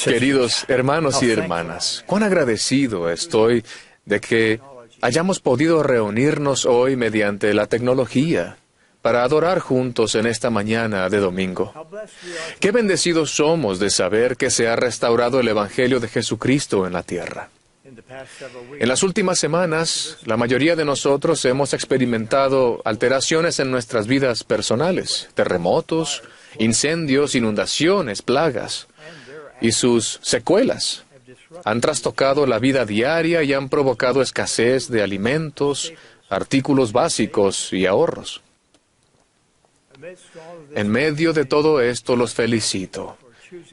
Queridos hermanos y hermanas, cuán agradecido estoy de que hayamos podido reunirnos hoy mediante la tecnología para adorar juntos en esta mañana de domingo. Qué bendecidos somos de saber que se ha restaurado el Evangelio de Jesucristo en la tierra. En las últimas semanas, la mayoría de nosotros hemos experimentado alteraciones en nuestras vidas personales, terremotos, incendios, inundaciones, plagas, y sus secuelas han trastocado la vida diaria y han provocado escasez de alimentos, artículos básicos y ahorros. En medio de todo esto los felicito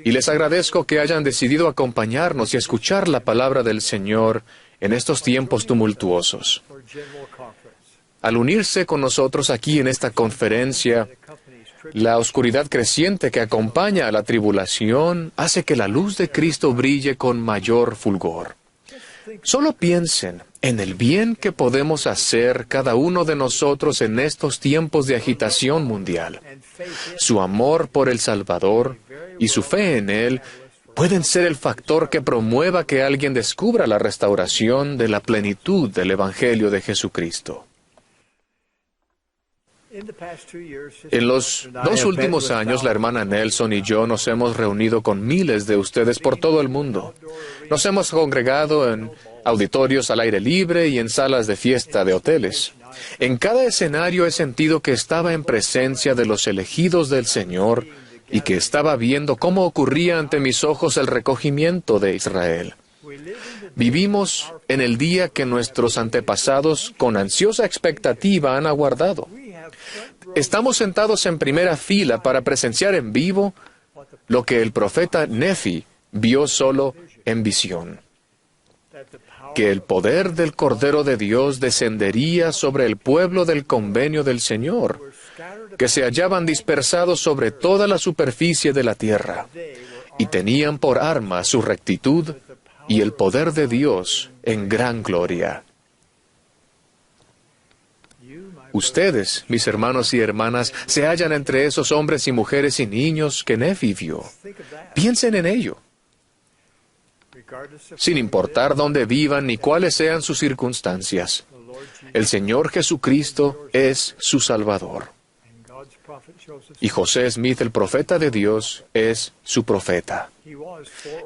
y les agradezco que hayan decidido acompañarnos y escuchar la palabra del Señor en estos tiempos tumultuosos. Al unirse con nosotros aquí en esta conferencia, la oscuridad creciente que acompaña a la tribulación hace que la luz de Cristo brille con mayor fulgor. Solo piensen en el bien que podemos hacer cada uno de nosotros en estos tiempos de agitación mundial. Su amor por el Salvador y su fe en Él pueden ser el factor que promueva que alguien descubra la restauración de la plenitud del Evangelio de Jesucristo. En los 2 últimos años, la hermana Nelson y yo nos hemos reunido con miles de ustedes por todo el mundo. Nos hemos congregado en auditorios al aire libre y en salas de fiesta de hoteles. En cada escenario he sentido que estaba en presencia de los elegidos del Señor y que estaba viendo cómo ocurría ante mis ojos el recogimiento de Israel. Vivimos en el día que nuestros antepasados con ansiosa expectativa han aguardado. Estamos sentados en primera fila para presenciar en vivo lo que el profeta Nefi vio solo en visión. Que el poder del Cordero de Dios descendería sobre el pueblo del convenio del Señor, que se hallaban dispersados sobre toda la superficie de la tierra, y tenían por arma su rectitud y el poder de Dios en gran gloria. Ustedes, mis hermanos y hermanas, se hallan entre esos hombres y mujeres y niños que Nefi vio. Piensen en ello. Sin importar dónde vivan ni cuáles sean sus circunstancias, el Señor Jesucristo es su Salvador. Y José Smith, el profeta de Dios, es su profeta.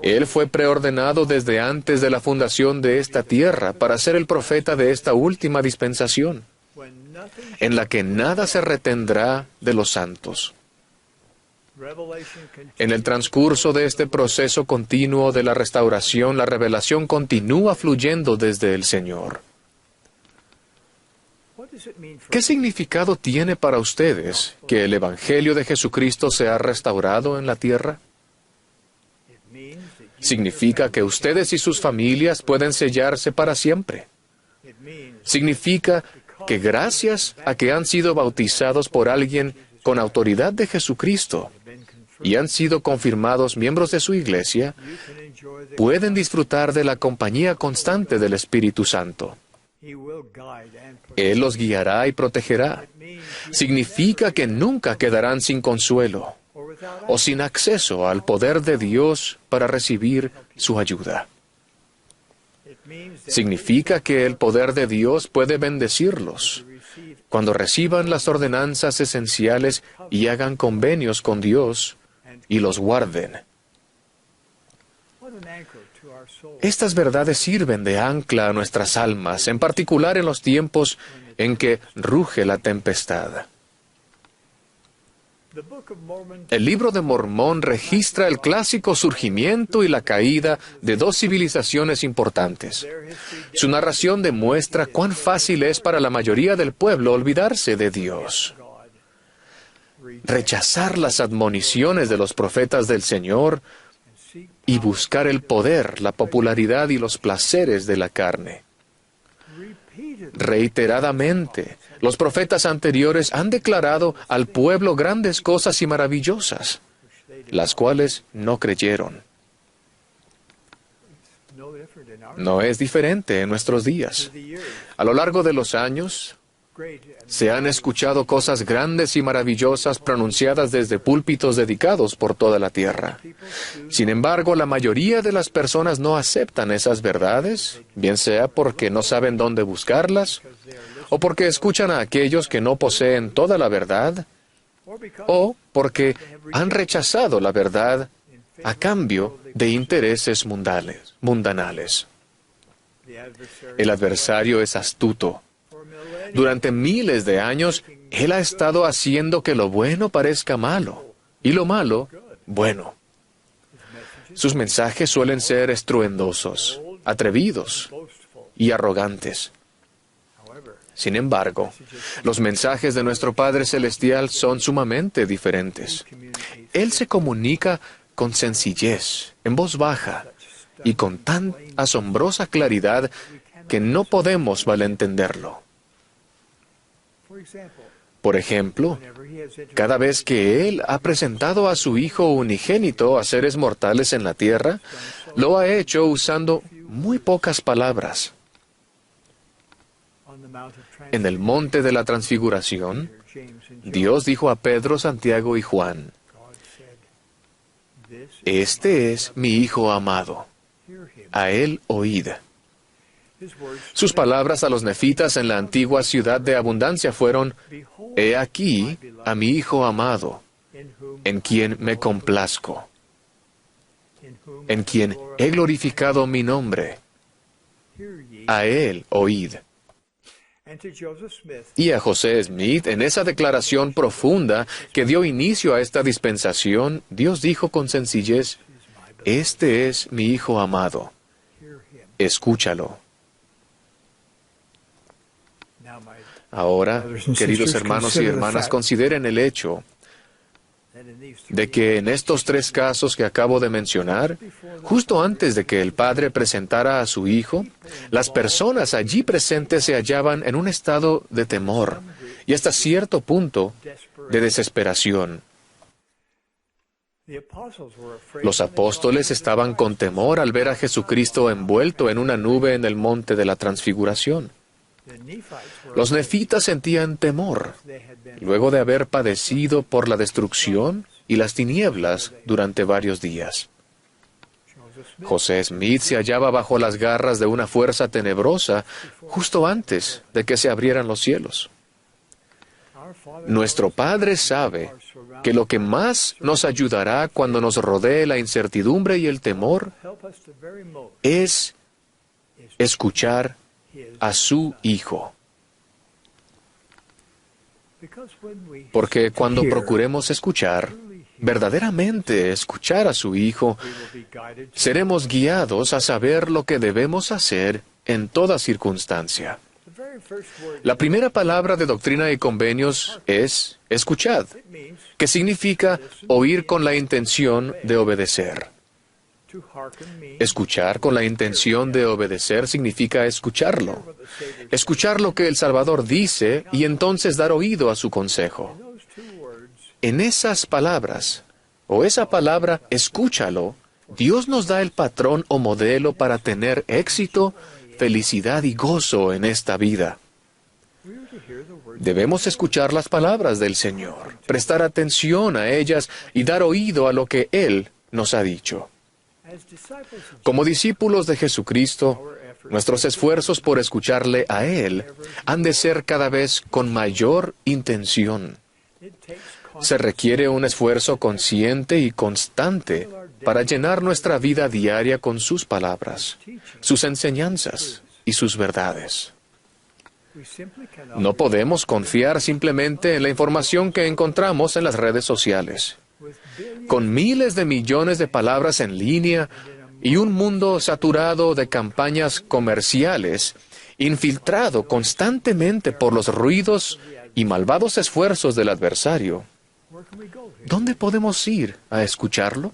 Él fue preordenado desde antes de la fundación de esta tierra para ser el profeta de esta última dispensación, en la que nada se retendrá de los santos. En el transcurso de este proceso continuo de la restauración, la revelación continúa fluyendo desde el Señor. ¿Qué significado tiene para ustedes que el Evangelio de Jesucristo se ha restaurado en la tierra? Significa que ustedes y sus familias pueden sellarse para siempre. Significa que gracias a que han sido bautizados por alguien con autoridad de Jesucristo y han sido confirmados miembros de su iglesia, pueden disfrutar de la compañía constante del Espíritu Santo. Él los guiará y protegerá. Significa que nunca quedarán sin consuelo o sin acceso al poder de Dios para recibir su ayuda. Significa que el poder de Dios puede bendecirlos cuando reciban las ordenanzas esenciales y hagan convenios con Dios y los guarden. Estas verdades sirven de ancla a nuestras almas, en particular en los tiempos en que ruge la tempestad. El libro de Mormón registra el clásico surgimiento y la caída de 2 civilizaciones importantes. Su narración demuestra cuán fácil es para la mayoría del pueblo olvidarse de Dios, rechazar las admoniciones de los profetas del Señor y buscar el poder, la popularidad y los placeres de la carne. Reiteradamente, los profetas anteriores han declarado al pueblo grandes cosas y maravillosas, las cuales no creyeron. No es diferente en nuestros días. A lo largo de los años, Se han escuchado cosas grandes y maravillosas pronunciadas desde púlpitos dedicados por toda la tierra. Sin embargo, la mayoría de las personas no aceptan esas verdades, bien sea porque no saben dónde buscarlas, o porque escuchan a aquellos que no poseen toda la verdad, o porque han rechazado la verdad a cambio de intereses mundanales. El adversario es astuto. Durante miles de años, él ha estado haciendo que lo bueno parezca malo y lo malo, bueno. Sus mensajes suelen ser estruendosos, atrevidos y arrogantes. Sin embargo, los mensajes de nuestro Padre Celestial son sumamente diferentes. Él se comunica con sencillez, en voz baja, y con tan asombrosa claridad que no podemos malentenderlo. Por ejemplo, cada vez que Él ha presentado a su Hijo unigénito a seres mortales en la tierra, lo ha hecho usando muy pocas palabras. En el monte de la Transfiguración, Dios dijo a Pedro, Santiago y Juan, «Este es mi Hijo amado, a Él oíd». Sus palabras a los nefitas en la antigua ciudad de abundancia fueron, «He aquí a mi Hijo amado, en quien me complazco, en quien he glorificado mi nombre, a Él oíd». Y a José Smith, en esa declaración profunda que dio inicio a esta dispensación, Dios dijo con sencillez, «Este es mi Hijo amado, escúchalo». Ahora, queridos hermanos y hermanas, consideren el hecho de que en estos tres casos que acabo de mencionar, justo antes de que el Padre presentara a su Hijo, las personas allí presentes se hallaban en un estado de temor y hasta cierto punto de desesperación. Los apóstoles estaban con temor al ver a Jesucristo envuelto en una nube en el monte de la Transfiguración. Los nefitas sentían temor, luego de haber padecido por la destrucción y las tinieblas durante varios días. José Smith se hallaba bajo las garras de una fuerza tenebrosa justo antes de que se abrieran los cielos. Nuestro Padre sabe que lo que más nos ayudará cuando nos rodee la incertidumbre y el temor es escuchar a su Hijo. Porque cuando procuremos escuchar, verdaderamente escuchar a su Hijo, seremos guiados a saber lo que debemos hacer en toda circunstancia. La primera palabra de Doctrina y Convenios es escuchad, que significa oír con la intención de obedecer. Escuchar con la intención de obedecer significa escucharlo. Escuchar lo que el Salvador dice y entonces dar oído a su consejo. En esas palabras, o esa palabra, escúchalo, Dios nos da el patrón o modelo para tener éxito, felicidad y gozo en esta vida. Debemos escuchar las palabras del Señor, prestar atención a ellas y dar oído a lo que Él nos ha dicho. Como discípulos de Jesucristo, nuestros esfuerzos por escucharle a Él han de ser cada vez con mayor intención. Se requiere un esfuerzo consciente y constante para llenar nuestra vida diaria con sus palabras, sus enseñanzas y sus verdades. No podemos confiar simplemente en la información que encontramos en las redes sociales. Con miles de millones de palabras en línea y un mundo saturado de campañas comerciales, infiltrado constantemente por los ruidos y malvados esfuerzos del adversario, ¿dónde podemos ir a escucharlo?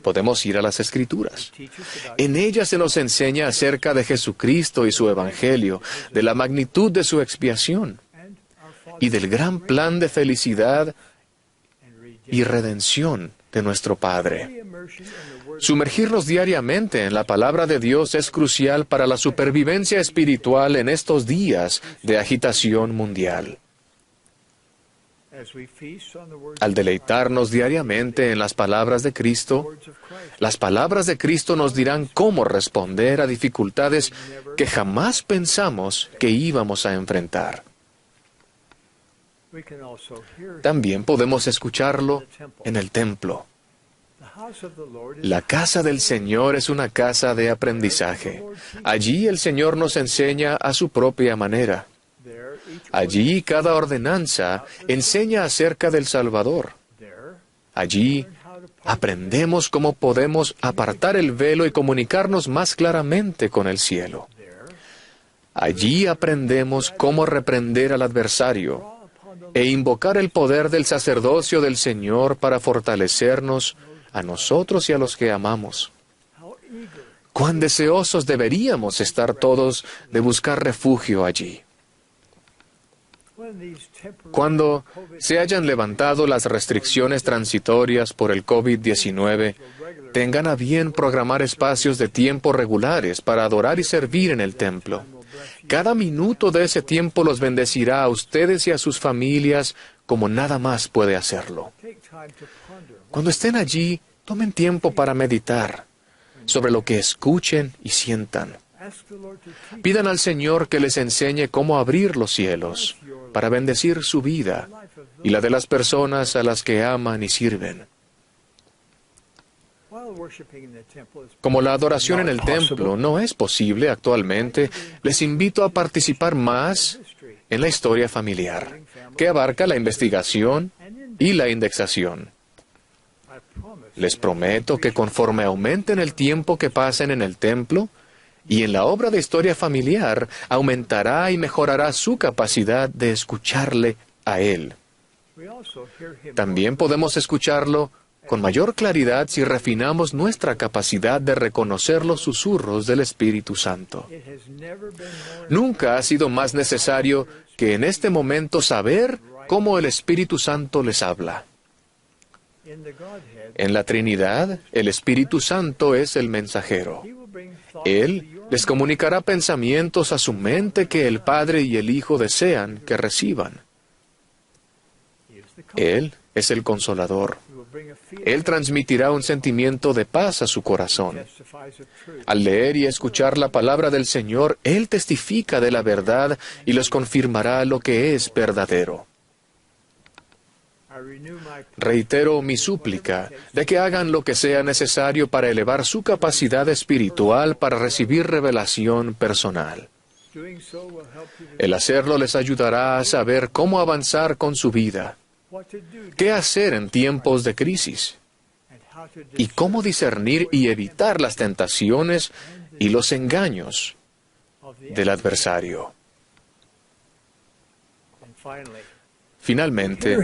Podemos ir a las Escrituras. En ellas se nos enseña acerca de Jesucristo y su Evangelio, de la magnitud de su expiación y del gran plan de felicidad y redención de nuestro Padre. Sumergirnos diariamente en la palabra de Dios es crucial para la supervivencia espiritual en estos días de agitación mundial. Al deleitarnos diariamente en las palabras de Cristo, las palabras de Cristo nos dirán cómo responder a dificultades que jamás pensamos que íbamos a enfrentar. También podemos escucharlo en el templo. La casa del Señor es una casa de aprendizaje. Allí el Señor nos enseña a su propia manera. Allí cada ordenanza enseña acerca del Salvador. Allí aprendemos cómo podemos apartar el velo y comunicarnos más claramente con el cielo. Allí aprendemos cómo reprender al adversario e invocar el poder del sacerdocio del Señor para fortalecernos a nosotros y a los que amamos. Cuán deseosos deberíamos estar todos de buscar refugio allí. Cuando se hayan levantado las restricciones transitorias por el COVID-19, tengan a bien programar espacios de tiempo regulares para adorar y servir en el templo. Cada minuto de ese tiempo los bendecirá a ustedes y a sus familias como nada más puede hacerlo. Cuando estén allí, tomen tiempo para meditar sobre lo que escuchen y sientan. Pidan al Señor que les enseñe cómo abrir los cielos para bendecir su vida y la de las personas a las que aman y sirven. Como la adoración en el templo no es posible actualmente, les invito a participar más en la historia familiar, que abarca la investigación y la indexación. Les prometo que conforme aumenten el tiempo que pasen en el templo y en la obra de historia familiar, aumentará y mejorará su capacidad de escucharle a Él. También podemos escucharlo con mayor claridad si refinamos nuestra capacidad de reconocer los susurros del Espíritu Santo. Nunca ha sido más necesario que en este momento saber cómo el Espíritu Santo les habla. En la Trinidad, el Espíritu Santo es el mensajero. Él les comunicará pensamientos a su mente que el Padre y el Hijo desean que reciban. Él es el Consolador. Él transmitirá un sentimiento de paz a su corazón. Al leer y escuchar la palabra del Señor, Él testifica de la verdad y les confirmará lo que es verdadero. Reitero mi súplica de que hagan lo que sea necesario para elevar su capacidad espiritual para recibir revelación personal. El hacerlo les ayudará a saber cómo avanzar con su vida, qué hacer en tiempos de crisis y cómo discernir y evitar las tentaciones y los engaños del adversario. Finalmente,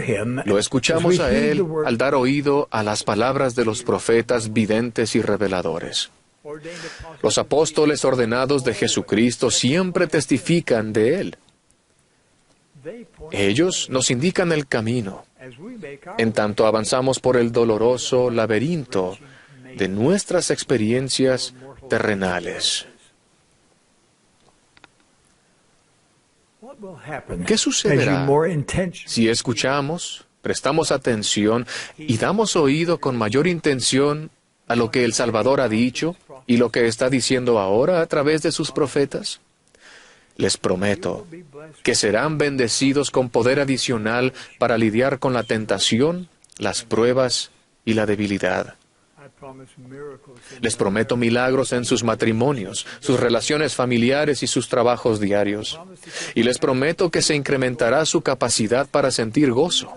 lo escuchamos a Él al dar oído a las palabras de los profetas videntes y reveladores. Los apóstoles ordenados de Jesucristo siempre testifican de Él. Ellos nos indican el camino, en tanto avanzamos por el doloroso laberinto de nuestras experiencias terrenales. ¿Qué sucederá si escuchamos, prestamos atención y damos oído con mayor intención a lo que el Salvador ha dicho y lo que está diciendo ahora a través de sus profetas? Les prometo que serán bendecidos con poder adicional para lidiar con la tentación, las pruebas y la debilidad. Les prometo milagros en sus matrimonios, sus relaciones familiares y sus trabajos diarios. Y les prometo que se incrementará su capacidad para sentir gozo,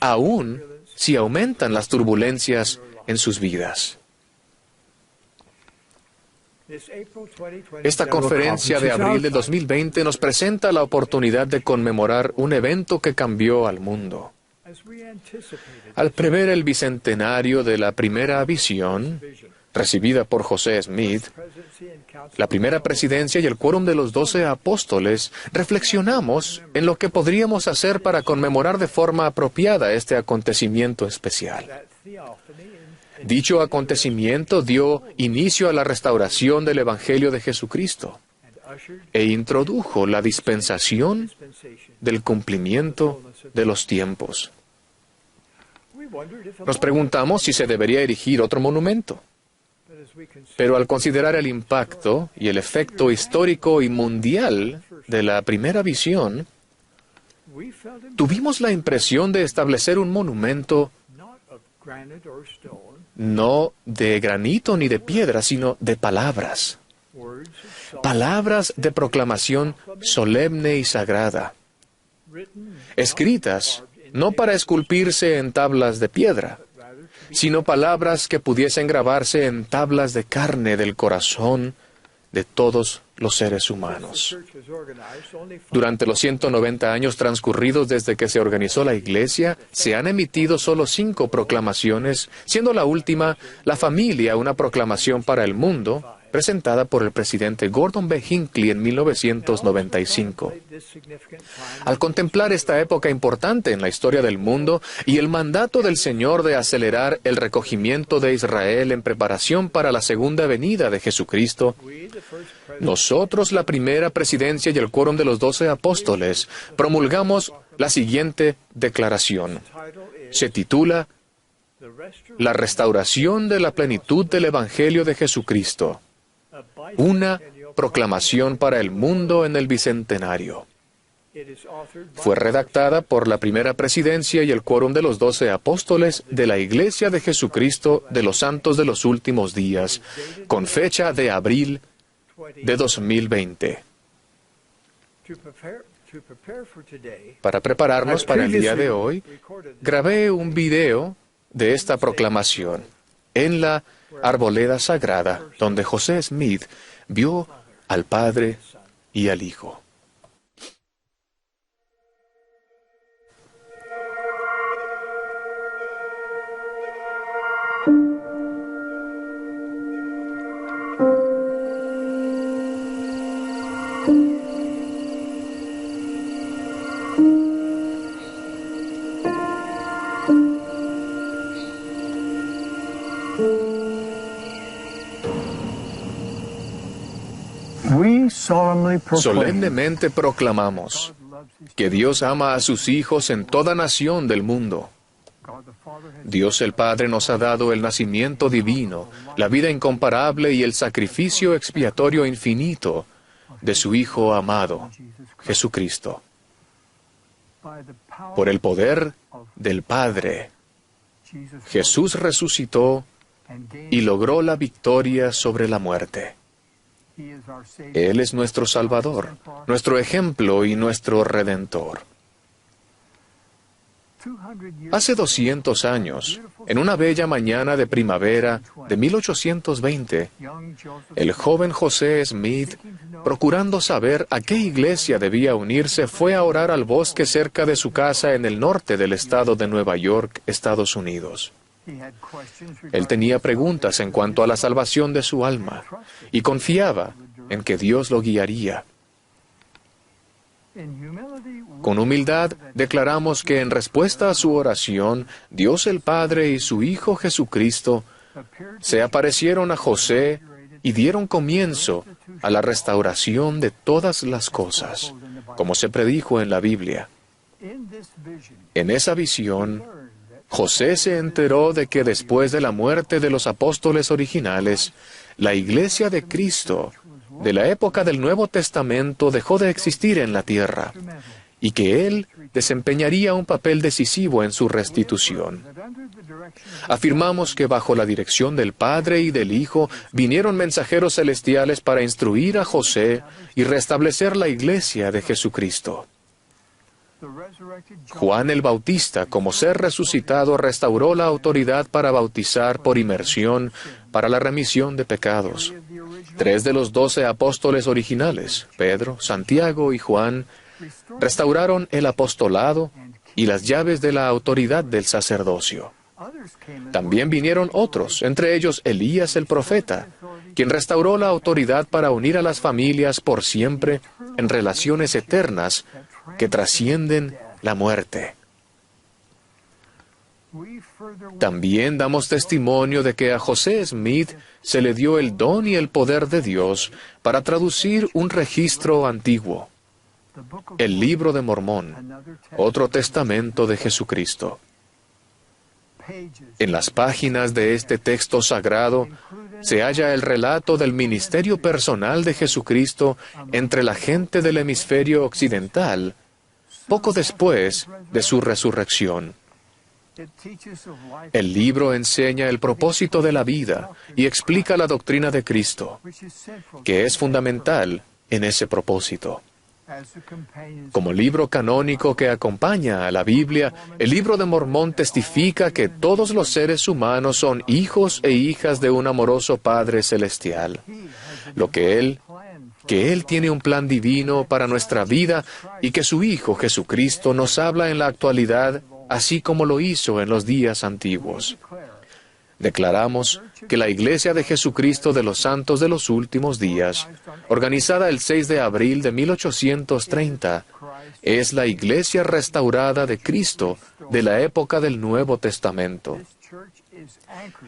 aun si aumentan las turbulencias en sus vidas. Esta conferencia de abril de 2020 nos presenta la oportunidad de conmemorar un evento que cambió al mundo. Al prever el bicentenario de la primera visión, recibida por José Smith, la primera presidencia y el quórum de los 12 apóstoles, reflexionamos en lo que podríamos hacer para conmemorar de forma apropiada este acontecimiento especial. Dicho acontecimiento dio inicio a la restauración del Evangelio de Jesucristo e introdujo la dispensación del cumplimiento de los tiempos. Nos preguntamos si se debería erigir otro monumento. Pero al considerar el impacto y el efecto histórico y mundial de la primera visión, tuvimos la impresión de establecer un monumento no de granito ni de piedra, sino de palabras. Palabras de proclamación solemne y sagrada, escritas no para esculpirse en tablas de piedra, sino palabras que pudiesen grabarse en tablas de carne del corazón de todos los seres humanos. Durante los 190 años transcurridos desde que se organizó la Iglesia, se han emitido solo 5 proclamaciones, siendo la última, La Familia, una proclamación para el mundo, presentada por el presidente Gordon B. Hinckley en 1995. Al contemplar esta época importante en la historia del mundo y el mandato del Señor de acelerar el recogimiento de Israel en preparación para la segunda venida de Jesucristo, nosotros, la primera presidencia y el quórum de los 12 apóstoles, promulgamos la siguiente declaración. Se titula La restauración de la plenitud del Evangelio de Jesucristo. Una proclamación para el mundo en el Bicentenario. Fue redactada por la primera presidencia y el quórum de los 12 apóstoles de la Iglesia de Jesucristo de los Santos de los Últimos Días, con fecha de abril de 2020. Para prepararnos para el día de hoy, grabé un video de esta proclamación en la arboleda sagrada, donde José Smith vio al Padre y al Hijo. Solemnemente proclamamos que Dios ama a sus hijos en toda nación del mundo. Dios el Padre nos ha dado el nacimiento divino, la vida incomparable y el sacrificio expiatorio infinito de su Hijo amado, Jesucristo. Por el poder del Padre, Jesús resucitó y logró la victoria sobre la muerte. Él es nuestro Salvador, nuestro ejemplo y nuestro Redentor. Hace 200 años, en una bella mañana de primavera de 1820, el joven José Smith, procurando saber a qué iglesia debía unirse, fue a orar al bosque cerca de su casa en el norte del estado de Nueva York, Estados Unidos. Él tenía preguntas en cuanto a la salvación de su alma y confiaba en que Dios lo guiaría. Con humildad declaramos que en respuesta a su oración, Dios el Padre y su Hijo Jesucristo se aparecieron a José y dieron comienzo a la restauración de todas las cosas, como se predijo en la Biblia. En esa visión, José se enteró de que después de la muerte de los apóstoles originales, la Iglesia de Cristo, de la época del Nuevo Testamento, dejó de existir en la tierra, y que Él desempeñaría un papel decisivo en su restitución. Afirmamos que bajo la dirección del Padre y del Hijo vinieron mensajeros celestiales para instruir a José y restablecer la Iglesia de Jesucristo. Juan el Bautista, como ser resucitado, restauró la autoridad para bautizar por inmersión para la remisión de pecados. 3 de los 12 apóstoles originales, Pedro, Santiago y Juan, restauraron el apostolado y las llaves de la autoridad del sacerdocio. También vinieron otros, entre ellos Elías el profeta, quien restauró la autoridad para unir a las familias por siempre en relaciones eternas que trascienden la muerte. También damos testimonio de que a José Smith se le dio el don y el poder de Dios para traducir un registro antiguo, el Libro de Mormón, otro testamento de Jesucristo. En las páginas de este texto sagrado se halla el relato del ministerio personal de Jesucristo entre la gente del hemisferio occidental, poco después de su resurrección. El libro enseña el propósito de la vida y explica la doctrina de Cristo, que es fundamental en ese propósito. Como libro canónico que acompaña a la Biblia, el Libro de Mormón testifica que todos los seres humanos son hijos e hijas de un amoroso Padre Celestial, que Él tiene un plan divino para nuestra vida y que su Hijo Jesucristo nos habla en la actualidad, así como lo hizo en los días antiguos. Declaramos que la Iglesia de Jesucristo de los Santos de los Últimos Días, organizada el 6 de abril de 1830, es la Iglesia restaurada de Cristo de la época del Nuevo Testamento.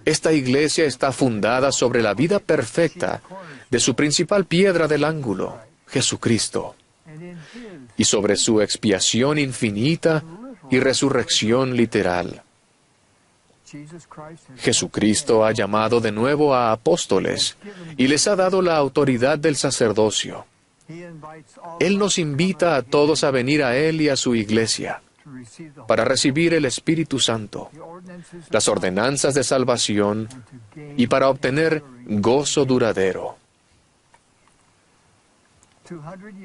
Esta Iglesia está fundada sobre la vida perfecta de su principal piedra del ángulo, Jesucristo, y sobre su expiación infinita y resurrección literal. Jesucristo ha llamado de nuevo a apóstoles y les ha dado la autoridad del sacerdocio. Él nos invita a todos a venir a Él y a su Iglesia para recibir el Espíritu Santo, las ordenanzas de salvación y para obtener gozo duradero.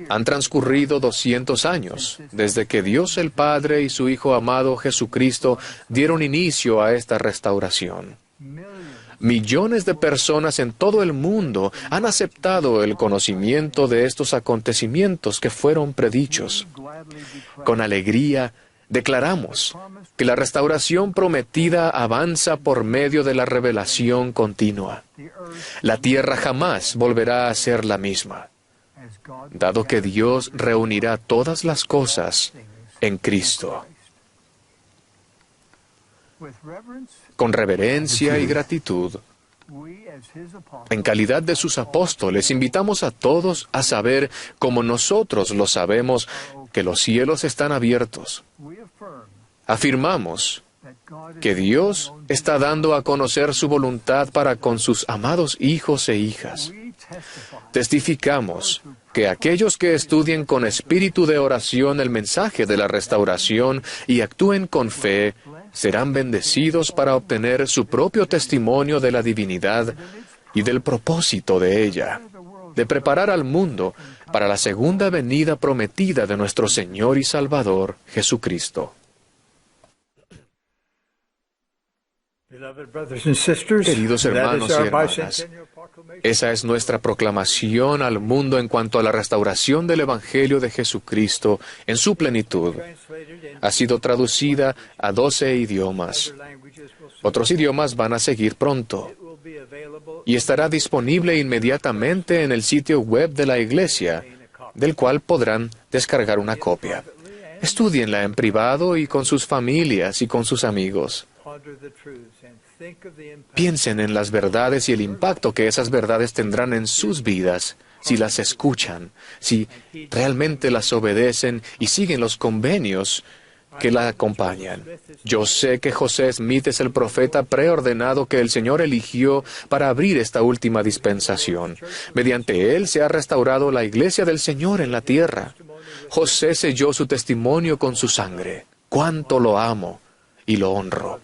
Han transcurrido 200 años desde que Dios el Padre y su Hijo amado Jesucristo dieron inicio a esta restauración. Millones de personas en todo el mundo han aceptado el conocimiento de estos acontecimientos que fueron predichos. Con alegría, declaramos que la restauración prometida avanza por medio de la revelación continua. La tierra jamás volverá a ser la misma, dado que Dios reunirá todas las cosas en Cristo. Con reverencia y gratitud, en calidad de sus apóstoles, invitamos a todos a saber, como nosotros lo sabemos, que los cielos están abiertos. Afirmamos que Dios está dando a conocer su voluntad para con sus amados hijos e hijas. Testificamos que aquellos que estudien con espíritu de oración el mensaje de la restauración y actúen con fe, serán bendecidos para obtener su propio testimonio de la divinidad y del propósito de ella, de preparar al mundo para la segunda venida prometida de nuestro Señor y Salvador, Jesucristo. Queridos hermanos y hermanas, esa es nuestra proclamación al mundo en cuanto a la restauración del Evangelio de Jesucristo en su plenitud. Ha sido traducida a 12 idiomas. Otros idiomas van a seguir pronto. Y estará disponible inmediatamente en el sitio web de la Iglesia, del cual podrán descargar una copia. Estúdienla en privado y con sus familias y con sus amigos. Piensen en las verdades y el impacto que esas verdades tendrán en sus vidas si las escuchan, si realmente las obedecen y siguen los convenios que la acompañan. Yo sé que José Smith es el profeta preordenado que el Señor eligió para abrir esta última dispensación. Mediante él se ha restaurado la iglesia del Señor en la tierra. José selló su testimonio con su sangre. ¡Cuánto lo amo y lo honro!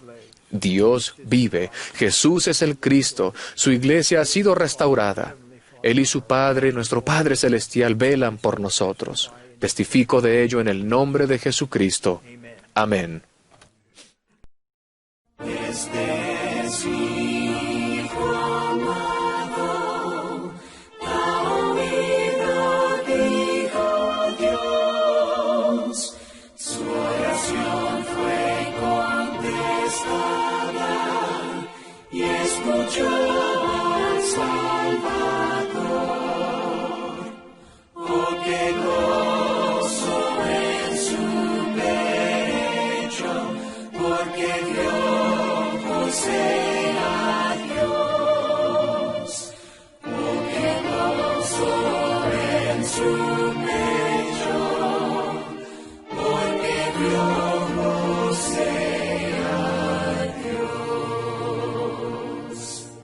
Dios vive, Jesús es el Cristo, su iglesia ha sido restaurada. Él y su Padre, nuestro Padre Celestial, velan por nosotros. Testifico de ello en el nombre de Jesucristo. Amén. Escuchó al Salvador, oh qué gozo en su pecho, porque Dios sea Dios, porque gozo en su pecho, porque Dios